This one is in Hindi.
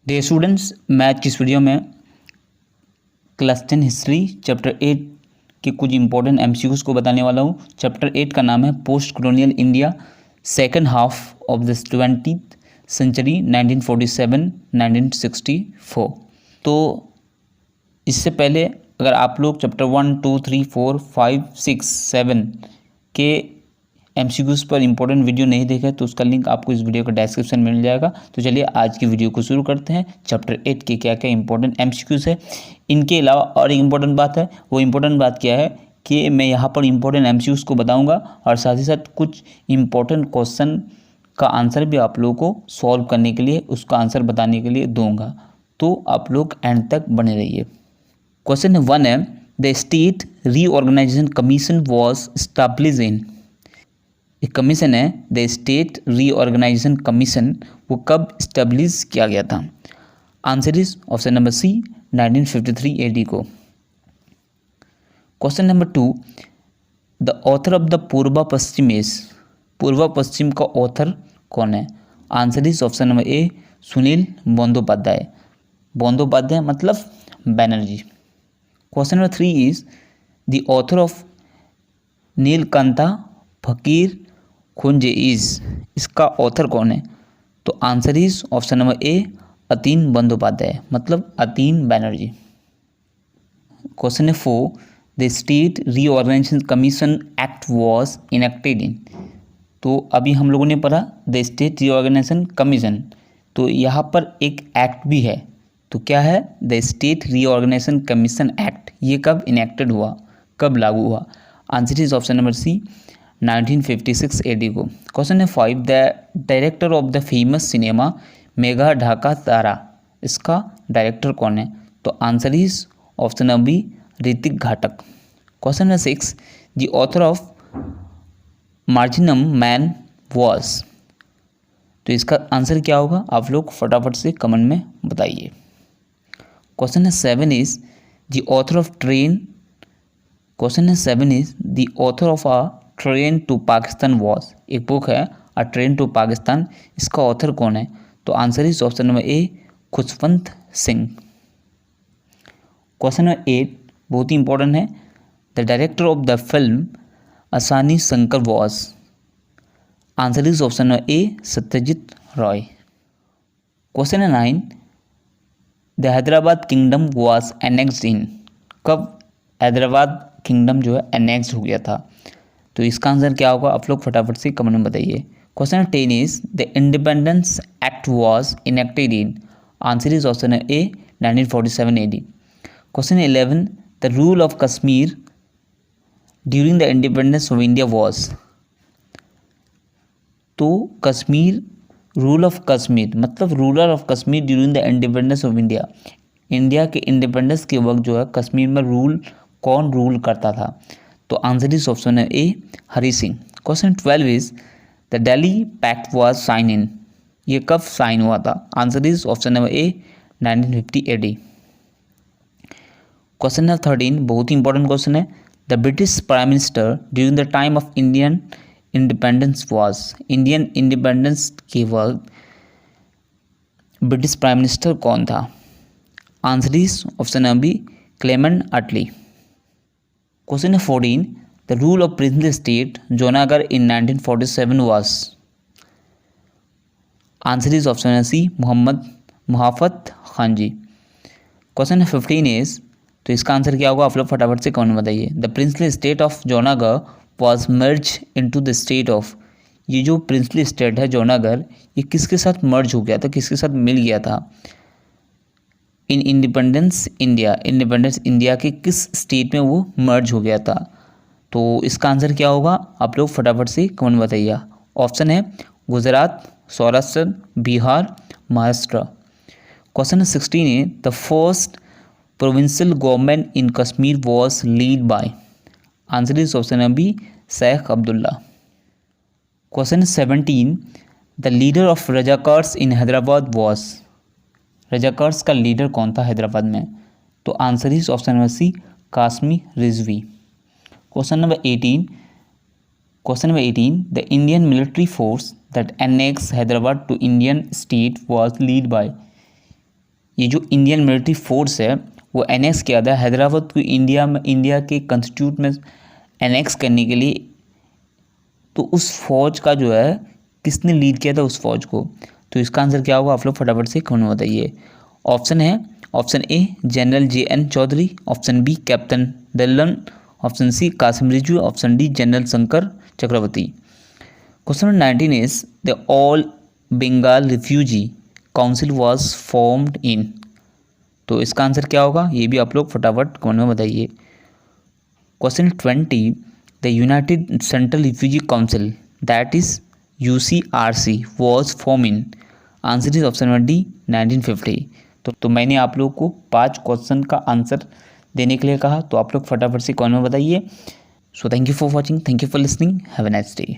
डियर स्टूडेंट्स, मैं आज की इस वीडियो में क्लास 10 हिस्ट्री चैप्टर 8 के कुछ इंपॉर्टेंट एमसीक्यूज को बताने वाला हूँ। चैप्टर 8 का नाम है post colonial India second half of this 20th century 1947-1964। तो इससे पहले अगर आप लोग चैप्टर 1, 2, 3, 4, 5, 6, 7 के एमसीक्यूज पर इंपॉर्टेंट वीडियो नहीं देखा तो उसका लिंक आपको इस वीडियो का डिस्क्रिप्शन में मिल जाएगा। तो चलिए आज की वीडियो को शुरू करते हैं। चैप्टर 8 के क्या क्या इंपॉर्टेंट एमसीक्यूज है, इनके अलावा और एक इंपॉर्टेंट बात है। वो इंपॉर्टेंट बात क्या है कि मैं यहाँ पर इंपॉर्टेंट एमसीक्यूज को बताऊँगा और साथ ही साथ कुछ इंपॉर्टेंट क्वेश्चन का आंसर भी आप लोगों को सॉल्व करने के लिए, उसका आंसर बताने के लिए दूंगा। तो आप लोग एंड तक बने रहिए। क्वेश्चन 1 है, the state reorganisation commission was established in. एक कमीशन है द स्टेट रीऑर्गेनाइजेशन कमीशन, वो कब इस्टेब्लिश किया गया था? Answer is option number C 1953 AD को। Question number 2, the author of the Purba Paschim is. Purba Paschim का ऑथर कौन है? Answer is option number A Sunil Bandopadhyay. Bandopadhyay मतलब Banerjee. Question number 3 is the author of Nilkantha Pakhir Khonje is. इसका ऑथर कौन है? तो answer is option number A Atin Bandopadhyay मतलब Atin Banerjee. Question number 4, the state reorganisation commission act was enacted इन। तो अभी हम लोगों ने पढ़ा द स्टेट रीऑर्गेनाइजेशन कमीशन, तो यहाँ पर एक एक्ट भी है। तो क्या है? The state reorganisation commission act. ये कब इनेक्टेड हुआ, कब लागू हुआ? Answer is option number C 1956 AD को। Question number 5, the director of the famous cinema Meghe Dhaka Tara, इसका डायरेक्टर कौन है? तो answer is option number B Ritwik Ghatak. Question number 6, the author of marginal man was. तो इसका आंसर क्या होगा? आप लोग फटाफट से कमेंट में बताइए। Question number 7 is the author of train. Question number 7 is the author of a train to Pakistan was. एक बुक है अ ट्रेन टू पाकिस्तान, इसका ऑथर कौन है? तो answer is option number A Khushwant Singh. Question number 8 बहुत ही इंपॉर्टेंट है, the director of the film Ashani Sanket was. Answer is option number A Satyajit Ray. Question number 9, the Hyderabad kingdom was annexed in. कब हैदराबाद किंगडम जो है एनेक्स्ड हो गया था? तो इसका आंसर क्या होगा? आप लोग फटाफट से कमेंट में बताइए। Question number 10 is the independence act was enacted in. Answer is option A 1947 AD। Question 11, the rule of Kashmir during the independence of India was. तो कश्मीर, रूल ऑफ कश्मीर मतलब ruler of Kashmir during the independence of India. India के इंडिपेंडेंस के वक्त जो है कश्मीर में कौन रूल करता था? तो आंसर इज ऑप्शन है A Hari Singh. Question 12 is the Delhi pact was sign in. ये कब साइन हुआ था? Answer is option number A 1950 AD। Question number 13 बहुत ही इंपॉर्टेंट क्वेश्चन है, the British prime minister during the time of Indian independence was. Indian independence के वक्त ब्रिटिश प्राइम मिनिस्टर कौन था? Answer is option number B Clement Attlee. Question number 14, the rule of princely state Junagadh in 1947 was. Answer is option number C Mohammad Mahabat Khan ji. Question number 15 is, तो इसका आंसर क्या होगा? आप लोग फटाफट से कमेंट में बताइए। The princely state of Junagadh was merge into the state of. ये जो प्रिंसली स्टेट है जूनागढ़, ये किसके साथ मर्ज हो गया था, किसके साथ मिल गया था? इन इंडिपेंडेंस इंडिया, इंडिपेंडेंस इंडिया के किस स्टेट में वो मर्ज हो गया था? तो इसका आंसर क्या होगा? आप लोग फटाफट से कमेंट बताइए। ऑप्शन है गुजरात, सौराष्ट्र, बिहार, महाराष्ट्र। क्वेश्चन 16 है, the first provincial government in Kashmir was lead by. Answer is option number B Sheikh Abdullah. Question 17, the leader of Razakars in Hyderabad was. Razakars का लीडर कौन था हैदराबाद में? तो answer is option number C Qasim Razvi. Question number 18, the Indian military force that annex Hyderabad to Indian state was lead by. ये जो इंडियन मिलिट्री फोर्स है वो एनेक्स किया था हैदराबाद को इंडिया के कॉन्स्टिट्यूट में एनेक्स करने के लिए। तो उस फौज का जो है किसने लीड किया था उस फौज को? तो इसका आंसर क्या होगा? आप लोग फटाफट से कमेंट में बताइए। ऑप्शन है option A general JN Chaudhuri, option B captain Dallan, option C Qasim Razvi, option D general Shankar Chakraborty. Question number 19 is the all Bengal refugee council was formed in. तो इसका आंसर क्या होगा? ये भी आप लोग फटाफट कमेंट में बताइए। Question 20 the United central refugee council that is UCRC was form in. Answer is option number D 1950। तो मैंने आप लोग को 5 क्वेश्चन का आंसर देने के लिए कहा, तो आप लोग फटाफट से कमेंट में बताइए। So thank you for watching, thank you for listening, have a nice day.